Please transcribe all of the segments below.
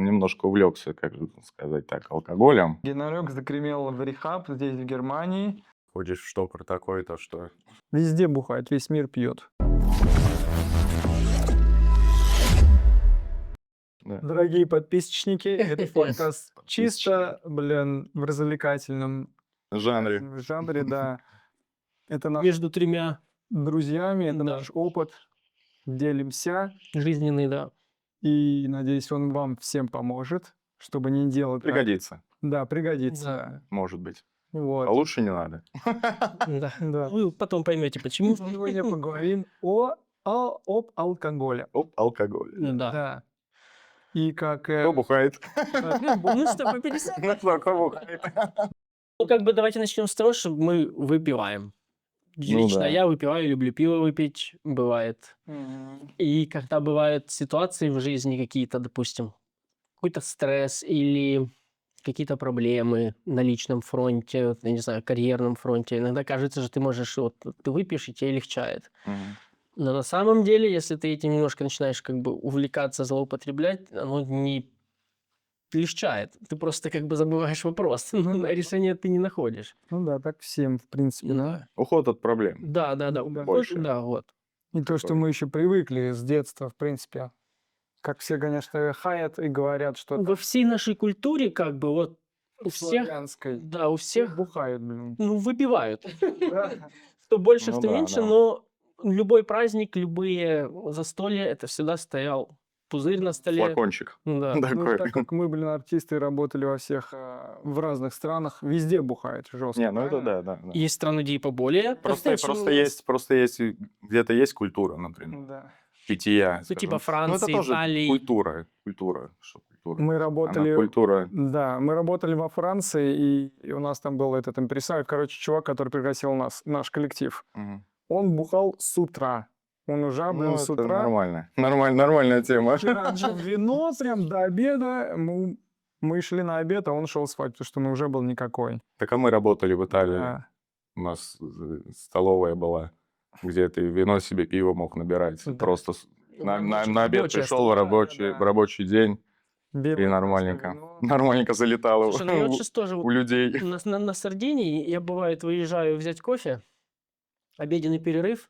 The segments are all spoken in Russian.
немножко увлекся, как же сказать так, алкоголем. Геннарек загремел в рехаб здесь, в Германии. Ходишь в штопор такой-то, что... Везде бухает, весь мир пьет. Да. Дорогие подписчики, это подкаст чисто, в развлекательном Жанре. да. Это наш Между тремя друзьями, это Да. наш опыт. Делимся. жизненный, да. И надеюсь, он вам всем поможет, чтобы не делать... Пригодится, Да, пригодится. может быть. Вот. А лучше не надо. Да. Да. Вы потом поймете, почему. Сегодня поговорим об алкоголе. Оп, алкоголь. Да. Да. И как... Кто бухает? Ну что, по 50? Ну кто бухает? Ну, как бы давайте начнем с того, что мы выпиваем. Лично да. я выпиваю, люблю пиво выпить, бывает. И когда бывают ситуации в жизни какие-то, допустим, какой-то стресс или какие-то проблемы на личном фронте, вот, я не знаю, карьерном фронте, иногда кажется, что ты можешь, вот, ты выпьешь, и тебе легчает. Мгм. Но на самом деле, если ты этим немножко начинаешь как бы увлекаться, злоупотреблять, оно не легчает. Ты просто как бы забываешь вопрос, но решение ты не находишь. Ну да, так всем, в принципе. Да, Уход от проблем. да. Да. Больше. Да, вот. И то, что Такое. мы еще привыкли с детства, в принципе. Как все, конечно, хаят и говорят, что Во всей нашей культуре как бы вот у всех, славянской. да, у всех, Бухают, блин. ну, выпивают. Да. Что больше, Ну что да, меньше, да. но любой праздник, любые застолья, это всегда стоял пузырь на столе. Флакончик. Да. Ну, Такой. так как мы, артисты, работали во всех, в разных странах, везде бухают жестко. Не, ну это да. Есть страны, где и поболее. Просто есть, где-то есть культура, например, Да. питья. Ну, скажем. типа Ну, это Франции, тоже Италии. культура. Что культура? Мы Она работали... культура. Да, мы работали во Франции, и у нас там был этот импресарио, чувак, который пригласил нас, наш коллектив. Мгм. Он бухал с утра. Он уже, Ну, с это утра. нормально. Нормальная тема. Тиранжил вино прям до обеда. Мы шли на обед, а он шел спать, потому что уже был никакой. Так а мы работали в Италии. Да. У нас столовая была, где ты вино себе, пиво мог набирать. Да. Просто на обед Рабочая пришел в столовая, да. рабочий день и Белое нормальненько. вино. Нормальненько залетало Слушай, ну я вот сейчас тоже у людей. на Сардинии, я бывает выезжаю взять кофе, обеденный перерыв,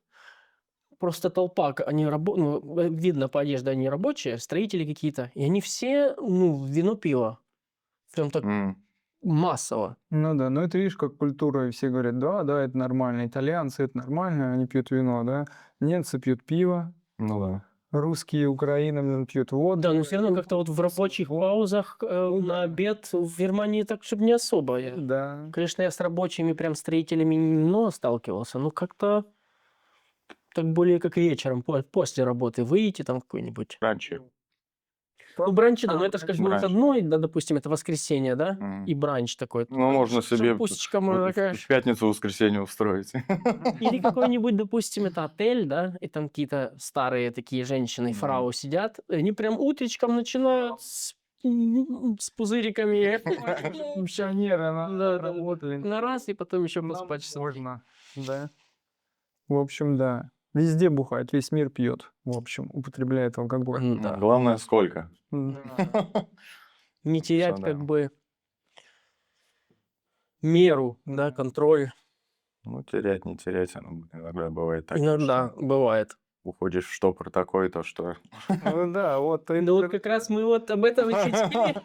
просто толпа, они видно по одежде, они рабочие, строители какие-то, и они все, вино, пиво. Прям так М. массово. Ну да, но это видишь, как культура, и все говорят, да, это нормально. Итальянцы, это нормально, они пьют вино, да. Немцы пьют пиво, Ну да. русские, Украина пьют воду. Да, но все равно как-то вот в рабочих паузах на обед в Германии так, чтобы не особо. Да. Конечно, я с рабочими прям строителями немного сталкивался, но как-то так более как вечером, после работы выйти там какой-нибудь. Раньше. Ну, бранч, да, но это же как бы Бранч. выходной, да, допустим, это воскресенье, да, Мгм. и бранч такой. Ну, можно себе Шампусечка можно такая. в пятницу-воскресенье устроить. Или какой-нибудь, допустим, это отель, да, и там какие-то старые такие женщины, Мгм. фрау сидят, и они прям утречком начинают с пузыриками. Пенсионеры Да. работали. На раз, и потом еще Нам поспать часов. можно, да. В общем, да. Везде бухает, весь мир пьет. В общем, употребляет алкоголь. Да. Главное, сколько. Не терять Всё, как да. бы меру, да, контроль. Ну, терять, не терять, оно иногда бывает так, Иногда что бывает. уходишь в штопор такой-то, что... Ну да, вот. Ну вот как раз мы вот об этом и хотели.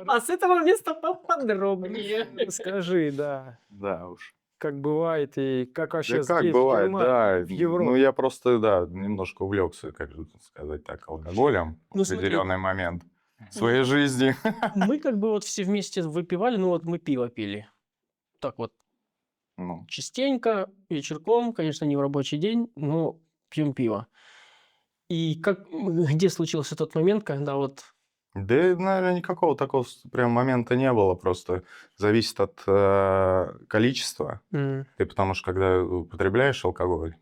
А с этого места поподробнее. Скажи, да, Да уж. как бывает и как вообще Да как здесь, в бывает, Германии, да. в Европе. Ну, я просто, да, немножко увлекся, как же сказать так, алкоголем в Ну, смотри. определенный момент своей жизни. Мы как бы вот все вместе выпивали, ну вот мы пиво пили. Так вот, Ну, частенько, вечерком, конечно, не в рабочий день, но пьем пиво. И где случился тот момент, когда вот... да, наверное, никакого такого прям момента не было, просто зависит от количества. Ты потому что, когда употребляешь алкоголь,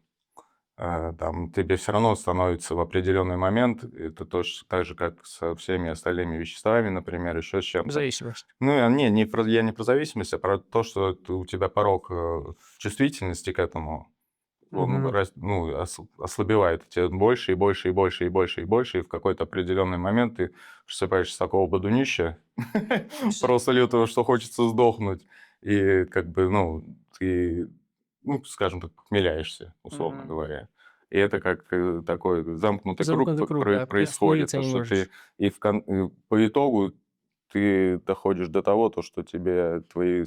там тебе все равно становится в определенный момент, это тоже так же, как со всеми остальными веществами, например, еще с чем-то. Зависимость. Ну, я не про зависимость, а про то, что у тебя порог чувствительности к этому он Мгм. ослабевает тебе больше и больше и больше и больше и больше, и в какой-то определенный момент ты просыпаешься с такого бодунища, просто лютого, что хочется сдохнуть, и как бы, ты, скажем так, похмеляешься, условно Мгм. говоря. И это как такой замкнутый круг Замкнутый круг, да, происходит, остановиться то, не что ты можешь. и по итогу ты доходишь до того, то, что тебе твои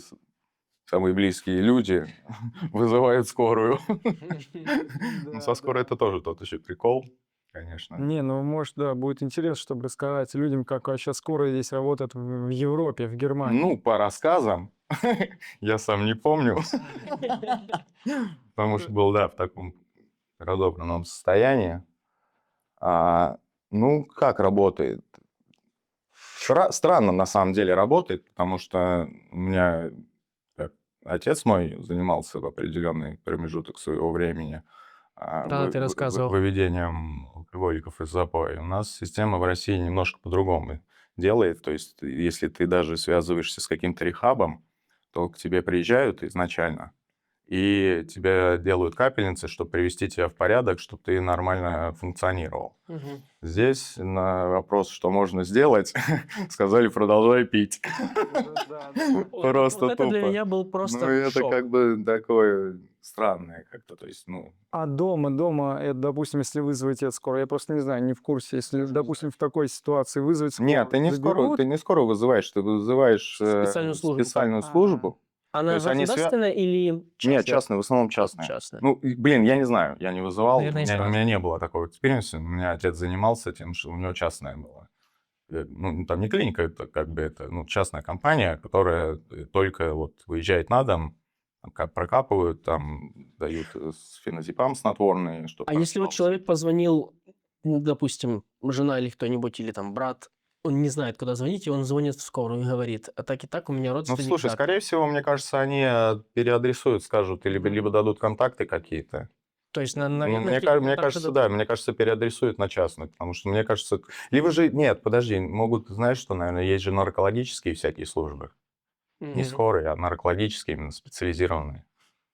самые близкие люди вызывают скорую. Ну, со Да, скорой да. это тоже тот еще прикол, конечно. Не, ну, может, да, будет интересно, чтобы рассказать людям, как вообще скорая здесь работает в Европе, в Германии. Ну, по рассказам, я сам не помню, потому что был, да, в таком разобранном состоянии. А, ну, как работает? Странно, на самом деле, работает, потому что у меня как, отец мой занимался в определенный промежуток своего времени Да, ты рассказывал. выведением алкоголиков из запоя. У нас система в России немножко по-другому делает. То есть, если ты даже связываешься с каким-то рехабом, то к тебе приезжают изначально, и тебе делают капельницы, чтобы привести тебя в порядок, чтобы ты нормально функционировал. Мгм. Здесь на вопрос, что можно сделать, сказали, продолжай пить. Да, да. Вот Просто это для тупо. меня был Ну, просто и это как шок. бы такое странное как-то, то есть, А дома, это, допустим, если вызвать скорую, я просто не знаю, не в курсе, если, допустим, в такой ситуации вызвать Нет, скорую, заберут? ты не скорую вызываешь, ты вызываешь Специальную службу, так. специальную Ага. службу. То Она есть они государственная или Нет, частная? частные, в основном частные. Частная. Ну, блин, я не знаю, я не вызывал, Наверное, есть у меня разные. не было такого экспириенса, у меня отец занимался тем, что у него частная была. Ну, там не клиника, это как бы частная компания, которая только вот выезжает на дом, там прокапывают, там дают феназепам снотворный, чтобы А если вот проспался. человек позвонил, допустим, жена или кто-нибудь, или там брат, он не знает, куда звонить, и он звонит в скорую и говорит: а так и так у меня Ну, родственник слушай, так. скорее всего, мне кажется, они переадресуют, скажут, либо дадут контакты какие-то. То есть, Ну, наверное, клинику мне также кажется, да, дадут. мне кажется, переадресуют на частную, потому что, мне кажется... Либо же... Нет, подожди, могут, знаешь что, наверное, есть же наркологические всякие службы. Не Мгм. скорые, а наркологические, именно специализированные.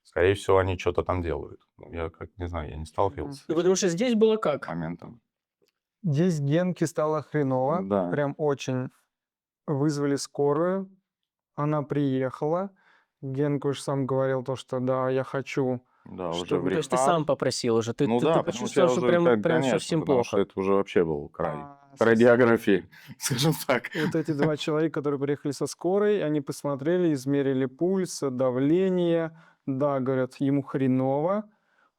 Скорее всего, они что-то там делают. Я как не знаю, я не сталкивался с Ну, этим потому что здесь было как? моментом. Здесь Генке стало хреново, Да, прям очень. Вызвали скорую, она приехала. Генка уж сам говорил то, что да, я хочу, да, уже в чтобы... То есть ты рехаб. сам попросил уже, ты, Ну ты, ты да, потому что я почувствовал, что уже, прям конечно, совсем потому что плохо. это уже вообще был край. А, Край географии, скажем так. Вот эти два человека, которые приехали со скорой, они посмотрели, измерили пульс, давление. Да, говорят, ему хреново,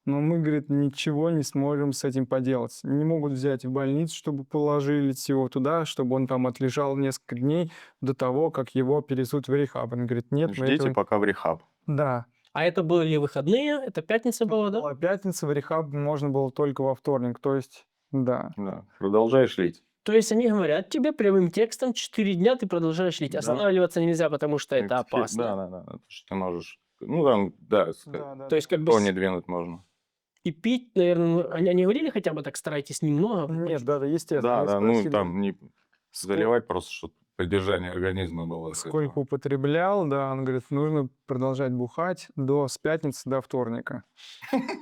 но мы, говорит, ничего не сможем с этим поделать. Не могут взять в больницу, чтобы положили его туда, чтобы он там отлежал несколько дней до того, как его перевезут в рехаб. Он говорит, нет, мы Ждите этого... пока в рехаб. Да. А это были выходные, это пятница была, да? Была пятница, в рехаб можно было только во вторник. То есть, да. Да, продолжаешь лить. То есть они говорят тебе прямым текстом: 4 дня ты продолжаешь лить. Да. Останавливаться нельзя, потому что это Да, опасно. да, то, что ты можешь... Ну, там, да, Да, да, То есть как бы то не двинуть можно. и пить, наверное, они говорили хотя бы так: старайтесь немного, Нет, да, да, естественно. Да, Мы да, ну, спросили, там не заливать просто, чтобы поддержание организма было. с сколько этого. употреблял, да, он говорит, нужно продолжать бухать с пятницы до вторника.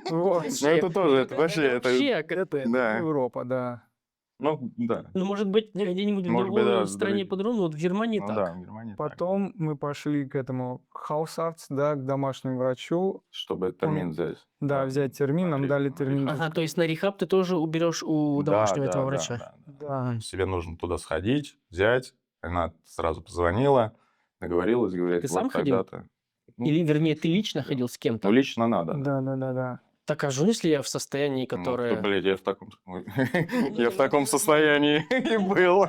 Вот. Ну, это тоже, это вообще, это... вообще Это Да, Европа, да. ну, да. ну, может быть, где-нибудь в Может быть, да, другой стране по-другому, вот в Германии ну так. да, в Германии так. Потом мы пошли к этому Hausarzt, да, к домашнему врачу. Чтобы термин взять. Да, взять термин, нам дали термин. Ага, то есть на рехаб ты тоже уберешь у домашнего этого врача? Да. Тебе нужно туда сходить, взять. Она сразу позвонила, договорилась, говорит, Ты сам вот ходил? тогда-то. Ну, Или, вернее, ты лично ходил с ну, кем-то? лично надо. Да, да, да, да. Так, а что, если я в состоянии, Ну, которое... блядь, я в таком... Я в таком состоянии и был.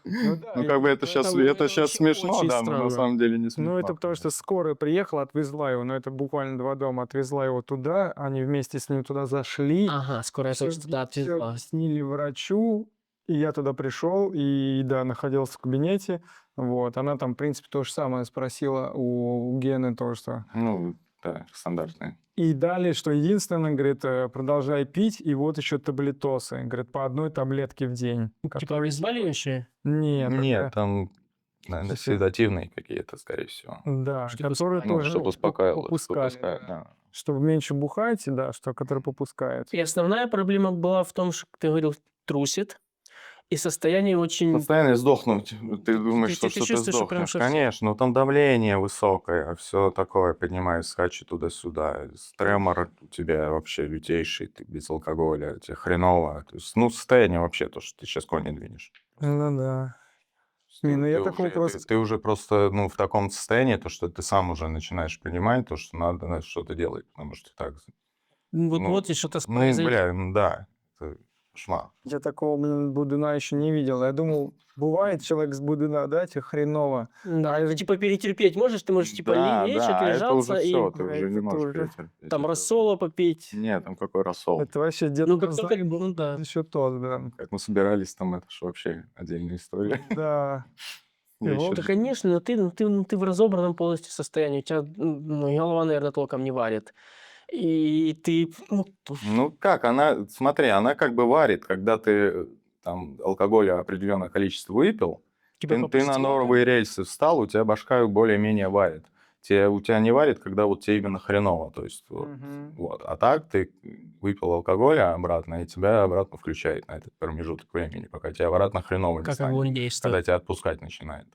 Ну да, Ну, как бы это сейчас вообще смешно, очень да, но на странно. самом деле не смешно. ну, это потому что скорая приехала, отвезла его, но это буквально 2 дома, отвезла его туда, они вместе с ним туда зашли, Ага, скорая всё точно туда отвезла. объяснили врачу, и я туда пришел, и да, находился в кабинете, вот, она там, в принципе, то же самое спросила у Гены, то, что... Ну, да, стандартные. И далее, что единственное, говорит, продолжай пить, и вот еще таблетосы, говорит, по одной таблетке в день. Типа обезболивающие? Нет, Нет, там, наверное, Совсем- седативные какие-то, скорее всего. да, Чтобы которые успокаивать. Ну, тоже чтобы успокаивало, попускали, да. Чтобы меньше бухать, да, что, который попускает. И основная проблема была в том, что ты говорил, трусит, и состояние очень... Постоянно сдохнуть. Ты думаешь, ты что ты чувствуешь, что прям сдохнешь. совсем... Конечно, но там давление высокое, все такое, поднимает, скачет туда-сюда. Тремор у тебя вообще лютейший, ты без алкоголя, тебе хреново. То есть, ну, состояние вообще то, что ты сейчас конь не двинешь. Ну да. Не, ну Ты я такого уже, просто... ты уже просто, ну, в таком состоянии, то, что ты сам уже начинаешь понимать, то, что надо что-то делать, потому что так, ну, Вот-вот, и что-то ну, произойдет. бля, ну да, это кошмар. Я такого, блин, Будуна еще не видел. Я думал, бывает человек с Будуна, да, тебе хреново. Да, А ты, типа перетерпеть можешь, ты можешь типа Да, лечь, да, а это уже отлежаться и все, ты А уже не это можешь тоже. перетерпеть. там Это рассола попить. Нет, там какой рассол. Это вообще Дед Ну, как только, Мороза ну да. еще тот, да. Как мы собирались, там это ж вообще отдельная история. Да. Я Вот. ещё Да, конечно, но ты в разобранном полностью состоянии. У тебя голова, наверное, толком не варит. И ты... Ну как, она, смотри, она как бы варит, когда ты там алкоголя определенное количество выпил, Тебя ты на попустило. новые рельсы встал, у тебя башка более-менее варит. У тебя не варит, когда вот тебе именно хреново. То есть, Мгм. вот. А так ты выпил алкоголя обратно, и тебя обратно включает на этот промежуток времени, пока тебя обратно хреново не Как станет, огонь когда действует. тебя отпускать начинает.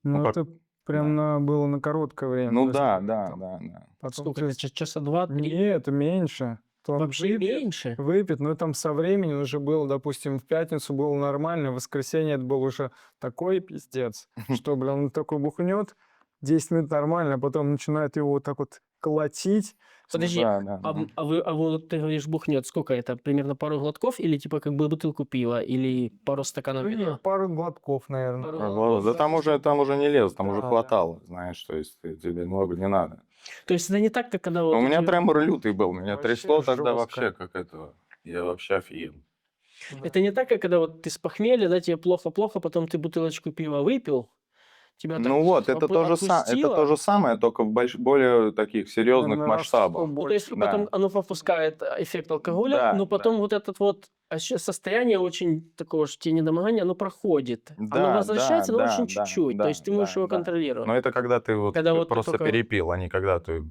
Ну, как- это прям было на короткое время. Ну то есть да, ты да, там да, да. Потом Сколько ты... это? Часа два-три? Нет, меньше. То Вообще выпьет, меньше? выпьет, но там со временем уже было, допустим, в пятницу было нормально, в воскресенье это был уже такой пиздец, что, блин, он такой бухнет, 10 минут нормально, а потом начинает его вот так вот колотить. Подожди, Да, да, да. а вот ты говоришь, бухнет, сколько это? Примерно пару глотков или типа как бы бутылку пива или пару стаканов Ну, вина? пару глотков, наверное. Пару Да, глотков, да там уже не лез, там уже Да, да. хватало, знаешь, то есть тебе много не надо. То есть это не так, как когда Но вот у меня эти- тремор лютый был, меня Вообще трясло тогда жестко. вообще как этого. Я вообще офигел. Это не так, как когда вот ты с похмелья, да, тебе плохо-плохо, потом ты бутылочку пива выпил, тебя так Ну вот, это то отпустило. же самое, только в более таких серьезных Наверно, раз в 100 масштабах. Ну, то есть больше. Да. потом оно попускает эффект алкоголя, Да, но потом да. вот этот вот состояние очень такого же недомогания, оно проходит. Оно Да, возвращается, но очень да, чуть-чуть. То да, есть ты можешь да, его да. контролировать. Но это когда ты вот Когда вот ты просто только... перепил, а не когда ты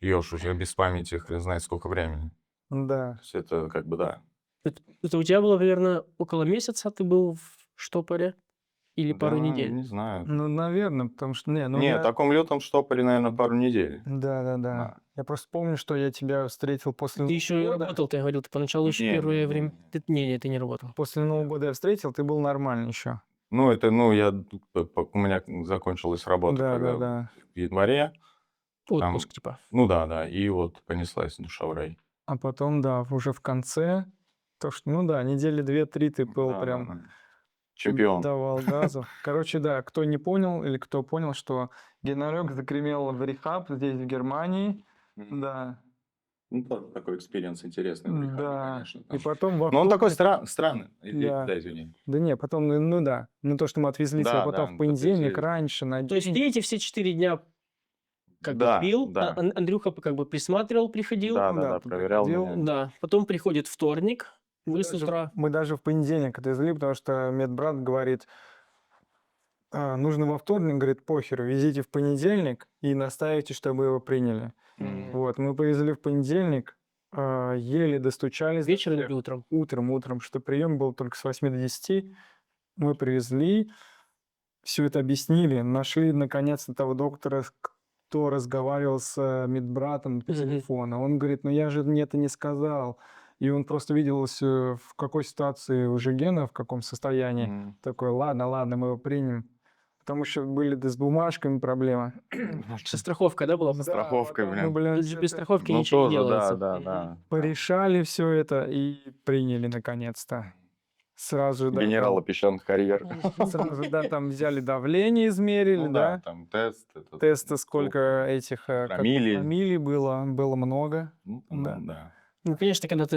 пьешь уже без памяти, хрен знает сколько времени. Да. То есть это как бы да. Это у тебя было, наверное, около месяца ты был в штопоре? Или пару Да, недель? не знаю. Ну, наверное, потому что... Не, ну Не, в я... таком лютом штопоре, наверное, пару недель. Да. Да. Я просто помню, что я тебя встретил после Ты Нового еще и года. работал, ты говорил, ты поначалу еще Не, первое не, время... не. Не, ты не работал. После Нового года я встретил, ты был нормальный еще. Ну, у меня закончилась работа когда Да. в январе. Отпуск, типа. Ну да, и вот понеслась душа в рай. А потом, да, уже в конце, то что, ну да, недели 2-3 ты был Да, прям... да. Чемпион. Давал газу. Короче, да, кто не понял или кто понял, что Геннарёк загремел в рехаб здесь, в Германии. Да. Ну, такой экспириенс интересный. в рехабе, Да. конечно, И там. потом Но он такой вокруг... странный. Да. Да, извини. Да не, потом, ну да. Ну то, что мы отвезли тебя Да, потом да, в понедельник отвезли. раньше на То есть день. ты эти все 4 дня как бы Да, пил, да. Андрюха как бы присматривал, приходил. Да, Ну да, проверял приходил. меня. Да. Потом приходит вторник, вы с утра... Мы даже в понедельник отвезли, потому что медбрат говорит, нужно во вторник, говорит, похер, везите в понедельник и настаивайте, чтобы его приняли. Вот, мы повезли в понедельник, еле достучались. Вечером или утром? Утром, что прием был только с 8 до 10. Мы привезли, все это объяснили, нашли наконец-то того доктора, кто разговаривал с медбратом по телефону. Он говорит, ну я же мне это не сказал. И он просто видел, в какой ситуации уже Гена, в каком состоянии. Такой, ладно, мы его примем. Потому что были с бумажками проблемы. Со страховкой, да, была? Со страховкой, потом, блин. ну, блин, Тут же без что-то страховки Ну, ничего не тоже, делается. да. порешали все это и приняли наконец-то. Сразу, да, Генерала там, песчаных карьер. сразу, да, там взяли давление, измерили, Ну да. там тест. Тесты, сколько этих как Промилле. промилле было много. Ну, Да. да. Ну, конечно, когда ты...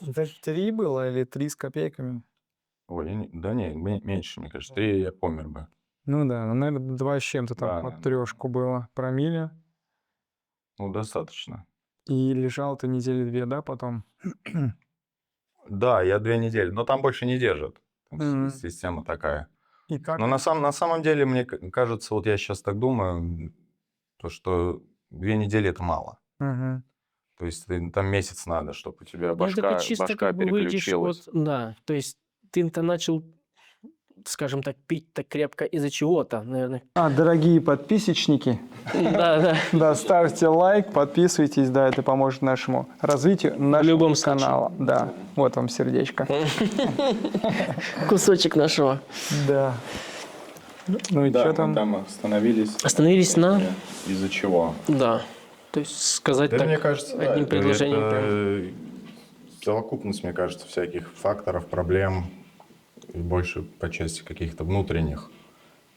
Это 3 было или 3 с копейками? Ой, меньше, мне кажется. 3 я помер бы. Ну да, ну, наверное, 2 с чем-то там Да, под да. трешку было промилле. Ну, достаточно. И лежал ты недели 2, да, потом? Да, я 2 недели. Но там больше не держат. Там Мгм. система такая. И как? Но на самом деле, мне кажется, вот я сейчас так думаю, то, что 2 недели это мало. Мгм. То есть там месяц надо, чтобы у тебя Ну, это ты чисто башка как бы выйдешь, переключилась. вот, да, то есть ты-то начал, скажем так, пить так крепко из-за чего-то, наверное. Дорогие подписчики, Да, да, да, ставьте лайк, подписывайтесь, да, это поможет нашему развитию нашего любом случае. канала. Да, вот вам сердечко. кусочек нашего. Да. Ну и Да, что мы там? там остановились. Остановились на... Из-за чего? Да, то есть сказать Да, так мне кажется, одним да, предложением прям. это совокупность, мне кажется, всяких факторов, проблем, и больше по части каких-то внутренних,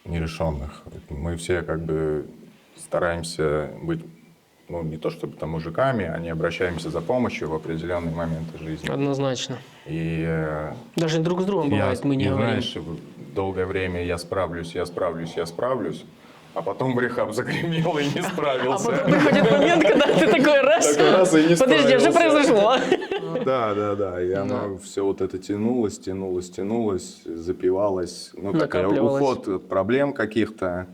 нерешенных. Мы все как бы стараемся быть, ну, не то чтобы там мужиками, а не обращаемся за помощью в определенные моменты жизни. Однозначно. И Даже друг с другом я, бывает, мы не ну, говорим. знаешь, долгое время я справлюсь, а потом в рехаб загремел и не А справился. потом приходит момент, когда ты такой раз... Такой раз и не Подожди, что справился. произошло? Да. И оно все вот это тянулось, запивалось. Ну, такой Накапливалось. уход от проблем каких-то,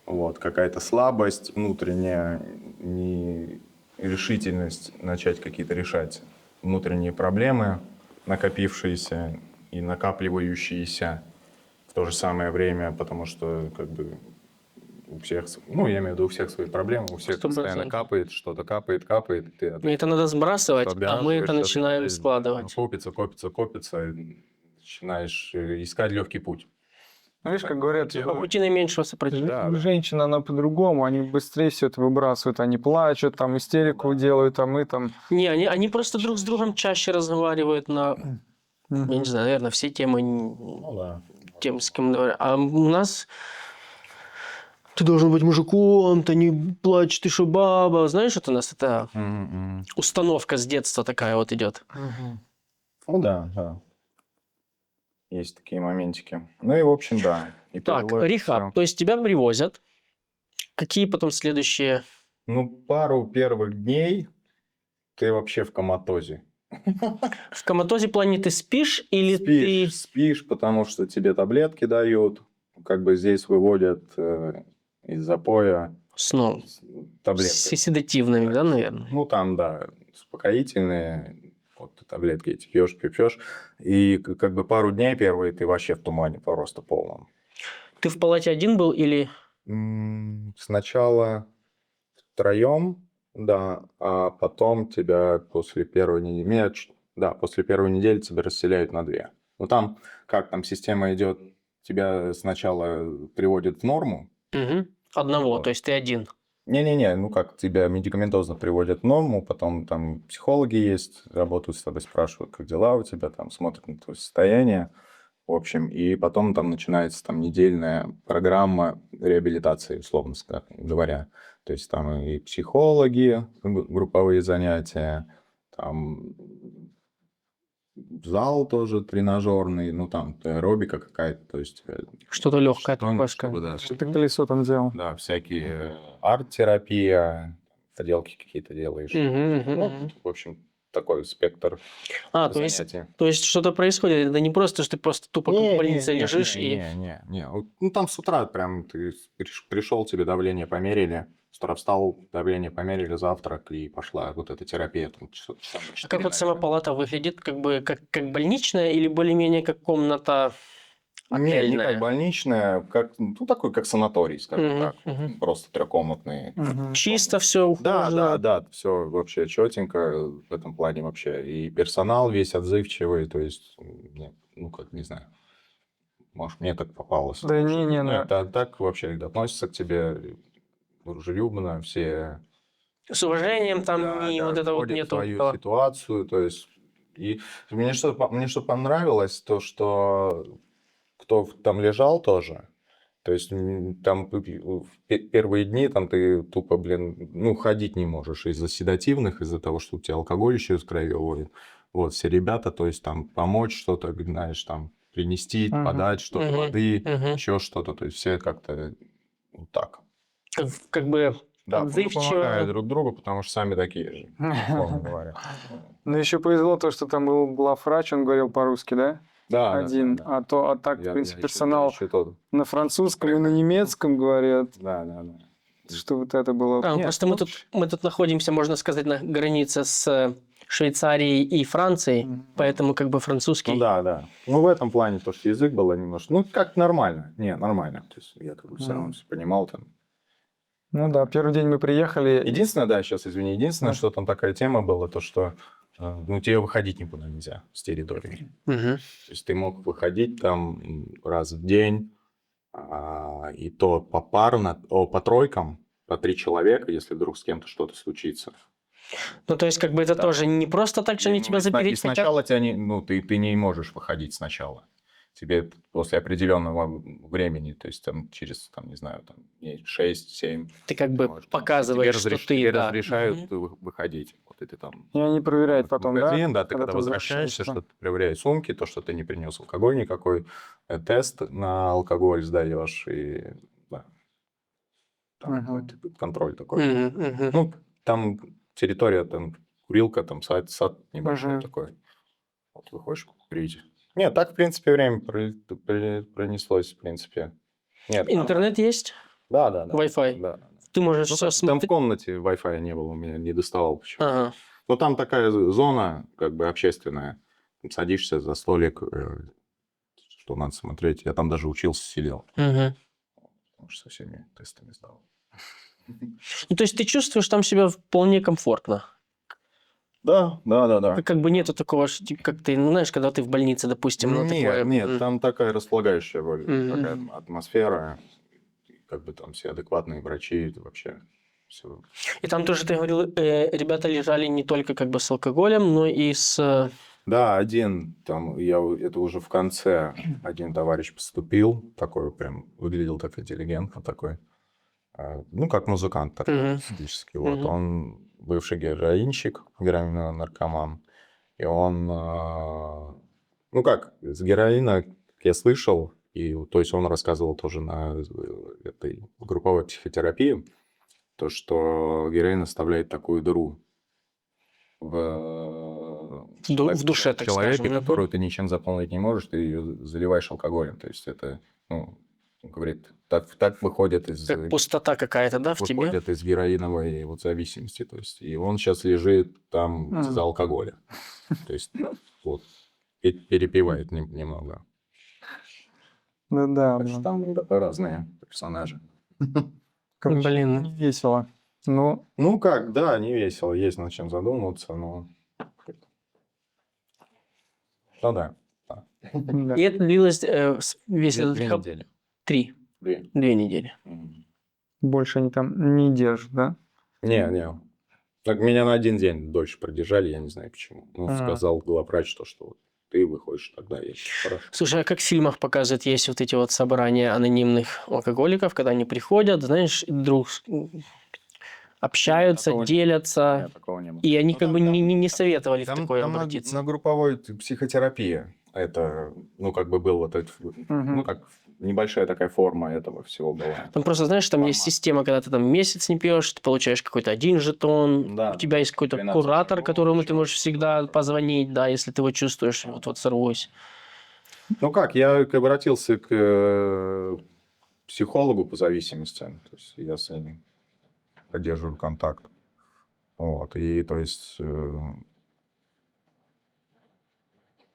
вот, какая-то слабость внутренняя, нерешительность начать какие-то решать внутренние проблемы, накопившиеся и накапливающиеся в то же самое время, потому что как бы у всех, ну, я имею в виду, у всех свои проблемы, у всех 100%. постоянно капает, что-то капает, и ты И это надо сбрасывать, а мы это обязываешься начинаем сказать, складывать. копится, и начинаешь искать легкий путь. Видишь, как говорят, По пути наименьшего сопротивления. Да. женщина, она по-другому, они быстрее все это выбрасывают, они плачут, там истерику делают, а мы там... Не, они просто друг с другом чаще разговаривают на, я не знаю, наверное, все темы, Ну да. тем, с кем говорят. А у нас ты должен быть мужиком, ты не плачь, ты что, баба. Знаешь, вот у нас это установка с детства такая вот идет. Ну да. Есть такие моментики. Ну и в общем, да. И Так, привело это рехаб. всё. То есть тебя привозят. Какие потом следующие... Ну, пару первых дней ты вообще в коматозе. В коматозе плане ты спишь или ты... Спишь, потому что тебе таблетки дают, как бы здесь выводят из запоя Сном. таблетки. С седативными, да, наверное? Ну, там, да, успокоительные, вот ты таблетки эти пьешь, и как бы пару дней первые ты вообще в тумане просто полном. Ты в палате один был или... Сначала втроем, да, а потом тебя после первой недели, после первой недели тебя расселяют на 2. Ну, там, как там система идет, тебя сначала приводят в норму. Угу. Одного, Вот. то есть ты один. Не-не-не, ну как, тебя медикаментозно приводят в норму, потом там психологи есть, работают с тобой, спрашивают, как дела у тебя, там смотрят на твое состояние, в общем, и потом там начинается там недельная программа реабилитации, условно говоря. То есть там и психологи, групповые занятия, там зал тоже тренажерный, ну там аэробика какая-то, то есть... Что-то легкое. чтобы, да, Что ты колесо там сделал? да, всякие арт-терапия, поделки какие-то делаешь. Ну, в общем, такой спектр То есть, занятий. что-то происходит. Это не просто, что ты просто тупо как в больнице лежишь и... Не. Ну, там с утра прям ты пришел, тебе давление померили, с утра встал, давление померили, завтрак, и пошла вот эта терапия. Там, часа на 4, Как вот сама палата выглядит? Как бы как больничная или более-менее как комната Не отельная? как больничная, ну, такой, как санаторий, скажем так. Просто трехкомнатный. Чисто все ухожено. Да, все вообще четенько в этом плане вообще. И персонал весь отзывчивый, то есть, ну, как, не знаю, может, мне так попалось. Да не, Ну, это так вообще относятся к тебе дружелюбно, все... С уважением там не вот это вот входят в нету. твою ситуацию, то есть... И мне что понравилось, то, что кто там лежал тоже, то есть там в первые дни там ты тупо, ходить не можешь из-за седативных, из-за того, что у тебя алкоголь еще из крови выводит. Вот, все ребята, то есть там помочь что-то, знаешь, там принести, подать что-то, воды, еще что-то, то есть все как-то вот так. Как бы Да, отзывчиво. помогают друг другу, потому что сами такие же, условно говоря. Ну, еще повезло то, что там был главврач, он говорил по-русски, да? Да, Один. да. А так, в принципе, персонал еще тот. на французском и на немецком говорят. Да. что вот это было... Ну, Нет, просто мы тут находимся, можно сказать, на границе с Швейцарией и Францией, поэтому как бы французский... Ну да, да. Ну в этом плане то, что язык было немножко... Ну как нормально. Не, нормально. То есть я как бы все равно всё понимал там. Ну да, первый день мы приехали... Единственное, да, сейчас извини, единственное, Да. что там такая тема была, то что ну, тебе выходить никуда нельзя с территории. Мгм. То есть ты мог выходить там раз в день, и то попарно, по тройкам, по 3 человека, если вдруг с кем-то что-то случится. Ну, то есть, как бы это Да. тоже не просто так, что они тебя И запереть хотят? сначала тебя не, ну, ты не можешь выходить сначала. Тебе после определенного времени, то есть там через, там, не знаю, там, 6-7, Ты как бы показываешь, что ты... тебе да. разрешают выходить. Вот и ты там И они проверяют потом, да? магазин, да, ты когда когда ты возвращаешься, возвращаешься. что ты проверяешь сумки, то, что ты не принес алкоголь никакой, тест на алкоголь сдаешь, и да, там Мгм. какой-то контроль такой. Мгм, мгм. Ну, там территория, там курилка, там сад небольшой Мгм. такой. Вот выходишь курить. Нет, так, в принципе, время пронеслось, в принципе. Нет, Интернет есть? да, да, да. Wi-Fi? Да. Ты можешь Ну, все там в смотреть? комнате Wi-Fi не было, у меня не доставал почему-то. Ага. Но там такая зона, как бы общественная. Там садишься за столик, что надо смотреть. Я там даже учился, сидел. Мгм. Потому что со всеми тестами сдал. Ну, то есть ты чувствуешь там себя вполне комфортно? Да, да, да, да. Как бы нету такого, что, типа, как ты, ну, знаешь, когда ты в больнице, допустим, ну, такое... Нет, там такая располагающая такая Мгм. атмосфера. И как бы там все адекватные врачи, это вообще все. И там тоже, ты говорил, ребята лежали не только как бы с алкоголем, но и с... Да, один там, это уже в конце, один товарищ поступил, такой прям, выглядел так интеллигентно такой. Ну, как музыкант такой, Мгм. фактически. Вот Мгм. он бывший героинщик, героинонаркоман. И он, ну как, с героина, как я слышал, и то есть он рассказывал тоже на этой групповой психотерапии, то, что героин оставляет такую дыру В душе, так человеке, скажем. Мгм. которую ты ничем заполнить не можешь, ты ее заливаешь алкоголем. То есть это, ну, он говорит, так выходит из... Как пустота какая-то, да, в тебе? выходят из героиновой вот зависимости. То есть, и он сейчас лежит там из-за алкоголя. То есть, вот, перепивает немного. Ну да, Так что там разные персонажи. короче, Блин. не весело. Ну, Ну как, да, не весело, есть над чем задумываться, но... Ну да. да. И это длилось весь этот... 2 недели. 3. 2. 2 недели. Больше они там не держат, да? Не. Так меня на 1 день дольше продержали, я не знаю почему. Ну, Ага. сказал главврач, что вот ты выходишь тогда, и хорошо. Слушай, а как в фильмах показывают, есть вот эти вот собрания анонимных алкоголиков, когда они приходят, знаешь, и друг общаются, Такого не- делятся, Нет, такого не было. и они Ну, как там- бы там- не советовали в такое Там обратиться. на групповой психотерапии это, ну, как бы был вот этот, ну, как небольшая такая форма этого всего была. Там просто, знаешь, там есть Формат. система, когда ты там месяц не пьешь, ты получаешь какой-то 1 жетон, Да, у тебя есть какой-то 12 куратор, шагов, которому ты ещё можешь всегда что-то. позвонить, да, если ты вот чувствуешь, вот сорвусь. Ну как, я обратился к психологу по зависимости, то есть я с ним поддерживаю контакт. Вот, и то есть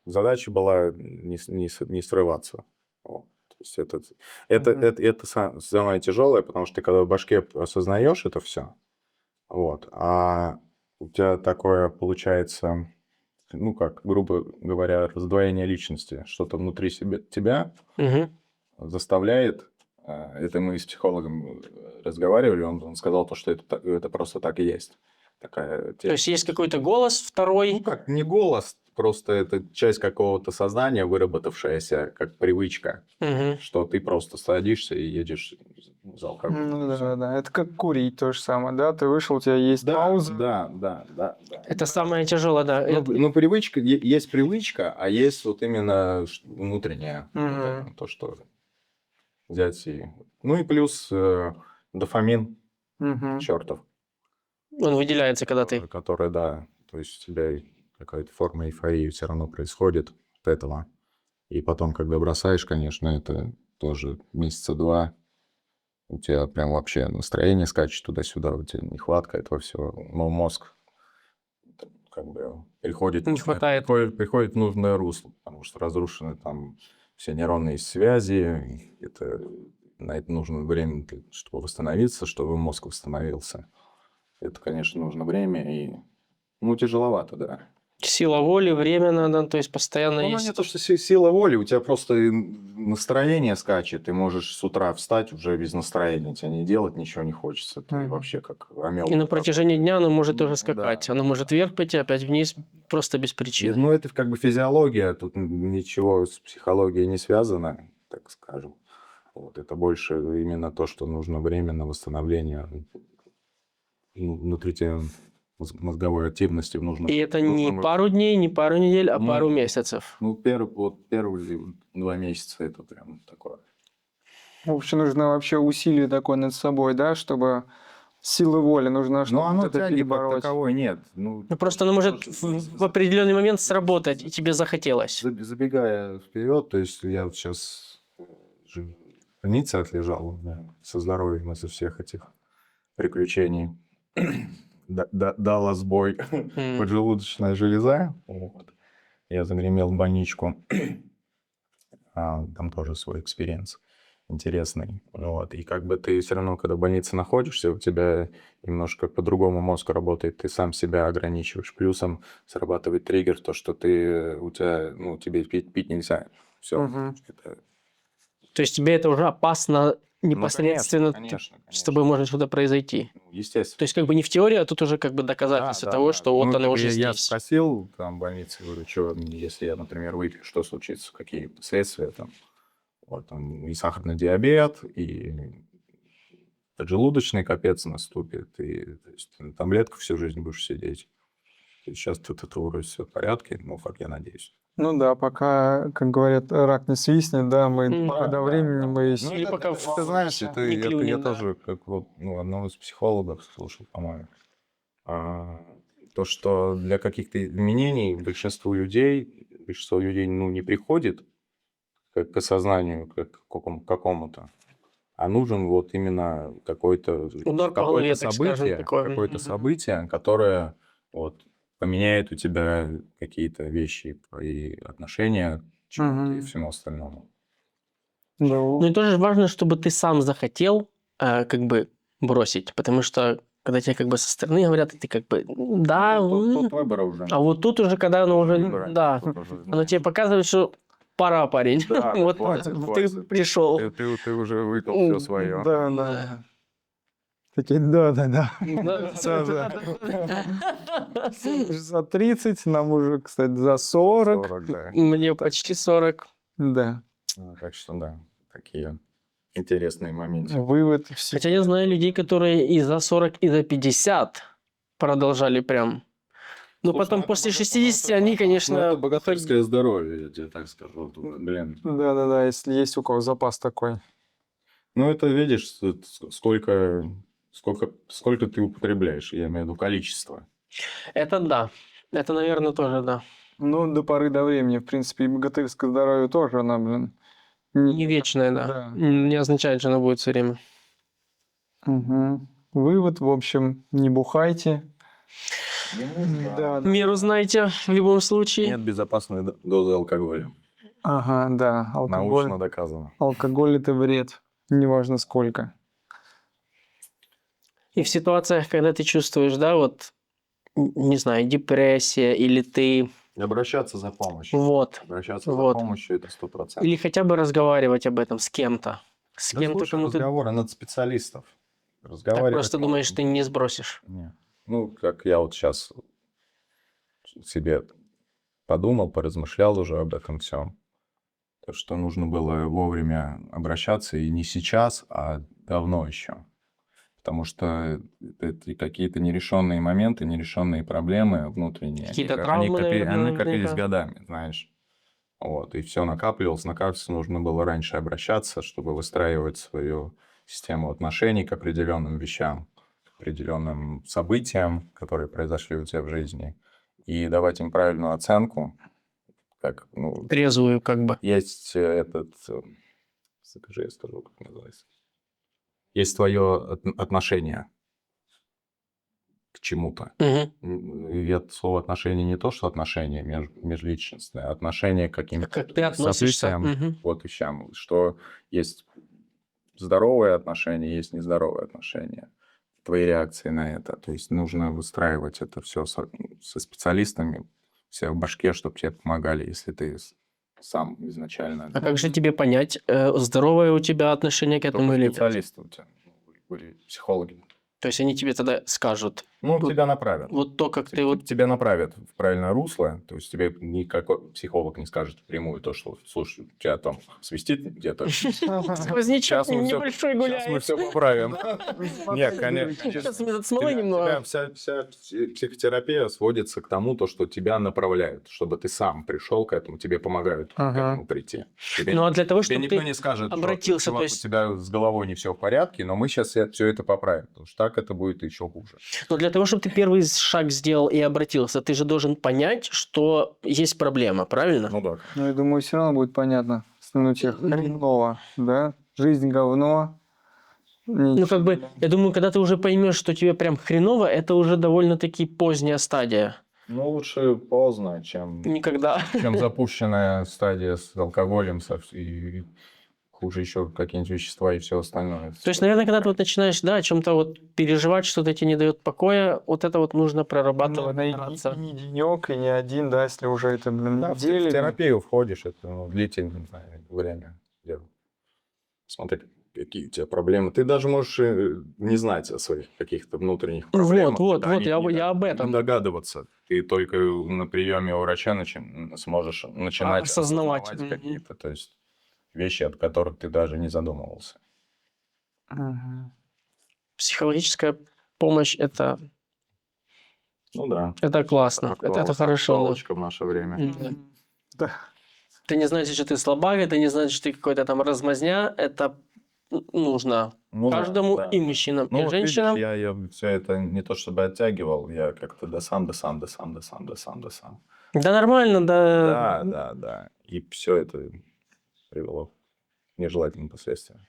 задача была не срываться. Вот. То есть это самое тяжелое, потому что ты когда в башке осознаешь это все, вот, а у тебя такое получается, ну как, грубо говоря, раздвоение личности, что-то внутри тебя Мгм. заставляет. Это мы с психологом разговаривали, он сказал то, что это просто так и есть. Такая То есть есть какой-то голос второй. Ну как, не голос, просто это часть какого-то сознания, выработавшаяся как привычка, Мгм. что ты просто садишься и едешь за алкоголем. Ну и всё. да. Это как курить то же самое, да? Ты вышел, у тебя есть пауза. Да. Это самое тяжелое, да. Ну, привычка, есть привычка, а есть вот именно внутренняя, вот это, то, что взять и... Ну и плюс дофамин Мгм. чертов, Он выделяется, когда ты... который, да, то есть у тебя какая-то форма эйфории все равно происходит от этого. И потом, когда бросаешь, конечно, это тоже месяца 2 у тебя прям вообще настроение скачет туда-сюда, у тебя нехватка этого всего, но мозг как бы приходит, Не хватает. приходит в нужное русло, потому что разрушены там все нейронные связи, это, на это нужно время, чтобы восстановиться, чтобы мозг восстановился. Это, конечно, нужно время, и тяжеловато, да. Сила воли, время надо, то есть постоянно Ну, есть. не то, что сила воли, у тебя просто настроение скачет, ты можешь с утра встать уже без настроения, тебе не делать ничего не хочется, ты вообще как амеба. И на протяжении дня оно может тоже Да. скакать. Оно может вверх пойти, опять вниз, просто без причины. Ну, это как бы физиология, тут ничего с психологией не связано, так скажем. Вот, это больше именно то, что нужно время на восстановление внутри тебя мозговой активности. И это не пару дней, не пару недель, а пару месяцев. Ну, первые 2 месяца это прям такое. В общем, нужно вообще усилие такое над собой, да, чтобы силы воли нужно, Но чтобы оно это тяги как перебороть. таковой нет. Ну, Ну, просто оно может в определенный момент сработать, и тебе захотелось. забегая вперед, то есть я вот сейчас в больнице отлежал, да, со здоровьем из-за всех этих приключений. Дала сбой поджелудочная железа. Вот. Я загремел в больничку. Там тоже свой экспириенс интересный. Вот. И как бы ты все равно, когда в больнице находишься, у тебя немножко по-другому мозг работает, ты сам себя ограничиваешь. Плюсом срабатывает триггер, то, что тебе пить нельзя. Все. Мгм. То есть тебе это уже опасно непосредственно, конечно. с тобой может что-то произойти. Естественно. То есть как бы не в теории, а тут уже как бы доказательство того, что вот оно уже Я здесь. спросил там в больнице, говорю, что, если я, например, выпью, что случится, какие последствия там. Вот, там и сахарный диабет, и поджелудочный капец наступит, и то есть, на таблетках всю жизнь будешь сидеть. И сейчас тут это вроде все в порядке, как я надеюсь. Ну да, пока, как говорят, рак не свистнет, да, пока до времени мы... Ну, Или пока ты знаешь, не я клюнет, да. тоже как одного из психологов слушал, по-моему. То, что для каких-то изменений большинство людей не приходит к осознанию как к какому-то, а нужен вот именно какое-то Удар по голове, так скажем, такое. какое-то событие, которое вот поменяет у тебя какие-то вещи и отношения к чему-то и всему остальному. Ну и тоже важно, чтобы ты сам захотел как бы бросить, потому что когда тебе как бы со стороны говорят, и ты как бы, да, Тут выбора уже. а вот тут уже, когда оно уже, Выбора. да, Тут уже, оно тебе показывает, что пора, парень, Да, вот хватит, ты хватит. пришел. Ты уже выпил все свое. Да. Такие, да. За 30, нам уже, кстати, за 40. Да. Мне почти 40. Да. Так что да, такие интересные моменты. Вывод. Хотя я знаю людей, которые и за 40, и за 50 продолжали прям. Но потом после 60 они, конечно... это богатырское здоровье, я тебе так скажу. Блин. Да, если есть у кого запас такой. Ну, это видишь, сколько ты употребляешь, я имею в виду количество. Это да. Это, наверное, тоже да. Ну, до поры до времени, в принципе, и богатырское здоровье тоже, она, блин... Не вечное, да. Да. Не означает, что оно будет все время. Угу. Вывод, в общем, не бухайте. Да. Меру знайте в любом случае. Нет безопасной дозы алкоголя. Ага, да. Научно доказано. Алкоголь – это вред. Неважно сколько. И в ситуациях, когда ты чувствуешь, да, вот, не знаю, депрессия, или ты... Обращаться за помощью. Вот. Обращаться за помощью – это 100%. Или хотя бы разговаривать об этом с кем-то. С Да кем-то, слушай кому ты разговоры над специалистов. так Разговаривать просто можно. думаешь, ты не сбросишь. Не. Ну, как я вот сейчас себе подумал, поразмышлял уже об этом всем. То, что нужно было вовремя обращаться, и не сейчас, а давно еще. Потому что это какие-то нерешенные моменты, нерешенные проблемы внутренние. Какие-то они травмы, наверное, копились наверняка. годами, знаешь. Вот, и все накапливалось, нужно было раньше обращаться, чтобы выстраивать свою систему отношений к определенным вещам, к определенным событиям, которые произошли у тебя в жизни, и давать им правильную оценку. Трезвую как бы. Есть этот... Скажи, я скажу, как называется. есть твое отношение к чему-то. И это слово отношение не то, что отношение межличностное, а отношение к каким-то Как ты относишься. вот вещам, что есть здоровые отношения, есть нездоровые отношения. Твои реакции на это. То есть нужно выстраивать это все со специалистами, все в башке, чтобы тебе помогали, если ты сам изначально... А как же тебе понять, здоровое у тебя отношение к этому Только или нет? специалисты у тебя были, психологи. То есть они тебе тогда скажут, Ну, тебя направят. вот то, как ты вот... Тебя направят в правильное русло, то есть тебе никакой психолог не скажет прямую то, что, слушай, у тебя там свистит где-то. Сквознячок небольшой Сейчас мы гуляет. все поправим. Нет, конечно. Сейчас мне смолы немного. Вся психотерапия сводится к тому, то, что тебя направляют, чтобы ты сам пришел к этому, тебе помогают к этому прийти. Ну, а для того, Тебе чтобы никто ты не скажет, обратился, что то у есть... тебя с головой не все в порядке, но мы сейчас все это поправим, потому что так это будет еще хуже. Но для того, чтобы ты первый шаг сделал и обратился, ты же должен понять, что есть проблема, правильно? Ну да. Ну, я думаю, все равно будет понятно. Ну, тебе хреново, да? Жизнь говно. Ну, как бы, я думаю, когда ты уже поймешь, что тебе прям хреново, это уже довольно-таки поздняя стадия. Ну, лучше поздно, чем Никогда. запущенная стадия с алкоголем и хуже еще какие-нибудь вещества и все остальное. То есть, наверное, когда ты вот начинаешь, да, о чем-то вот переживать, что-то тебе не дает покоя, вот это вот нужно прорабатывать, стараться. Не денек и не один, да, если уже это, блин, Да, в терапию входишь, это длительное время. Смотри, какие у тебя проблемы. Ты даже можешь не знать о своих каких-то внутренних проблемах. Вот, Да, я об этом. Не догадываться. Ты только на приеме у врача сможешь начинать Осознавать. какие-то, то есть вещи, от которых ты даже не задумывался. Психологическая помощь это Ну да. классно, это хорошо. Актуалочка в наше время. Да. Ты не знаешь, что ты слабак, это не значит, что ты какой-то там размазня, это нужно Ну да, каждому, да. и мужчинам, Ну, и вот видишь, женщинам. я все это не то чтобы оттягивал, я как-то сам. Да нормально, да. Да. И все это привело к нежелательным последствиям.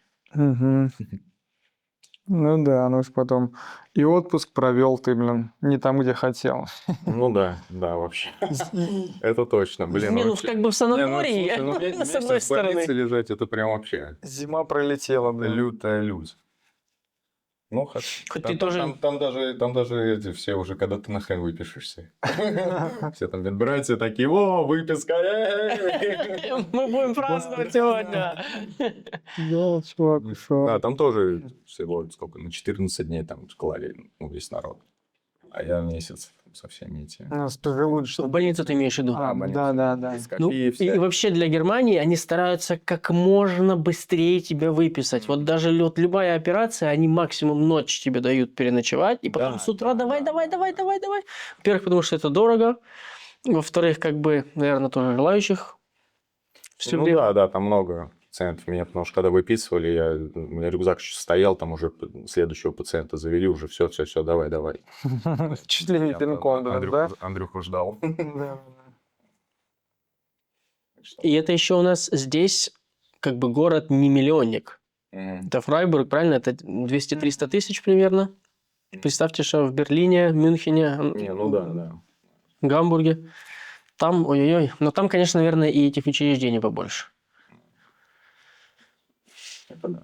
Ну да, ну уж потом и отпуск провел ты, блин, не там, где хотел. Ну да, вообще. Это точно, блин. Не, ну вообще. как бы в санатории, с одной В больнице стороны. лежать, это прям вообще Зима пролетела, блин. лютая лють. Ну, Хоть ты тоже... Там даже эти все уже, когда ты нахрен выпишешься. Все там медбратья такие, о, выписка, Мы будем праздновать сегодня. Да, чувак, шо. Да, там тоже всего сколько, на 14 дней там клали весь народ. А я месяц со всеми этими. Ну, скажи лучше, Что в что... больницу ты имеешь в виду? Да. Ну, Скопии и все. вообще для Германии они стараются как можно быстрее тебя выписать. Вот даже любая операция, они максимум ночь тебе дают переночевать, и потом Да, с утра да, давай. да. Во-первых, потому что это дорого. Во-вторых, как бы, наверное, тоже желающих. Всё Ну время. да, там много пациентов. Меня, потому что когда выписывали, у меня рюкзак еще стоял, там уже следующего пациента завели, уже все, давай. Чуть ли не пинком, да? Андрюху ждал. Да. И это еще у нас здесь как бы город не миллионник. Это Фрайбург, правильно? Это 200-300 тысяч примерно. Представьте, что в Берлине, Мюнхене, Не, ну да. Гамбурге. Там, ой-ой-ой. Но там, конечно, наверное, и этих учреждений побольше. Это да.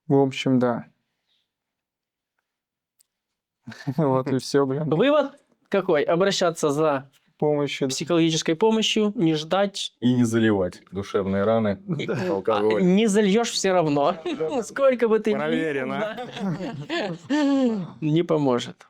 В общем, да. Вот и все, блин. Вывод какой? Обращаться за Помощью. психологической помощью, не ждать. И не заливать душевные раны алкоголем. Не зальешь все равно. Сколько бы ты ни... Проверено. Да. Не поможет.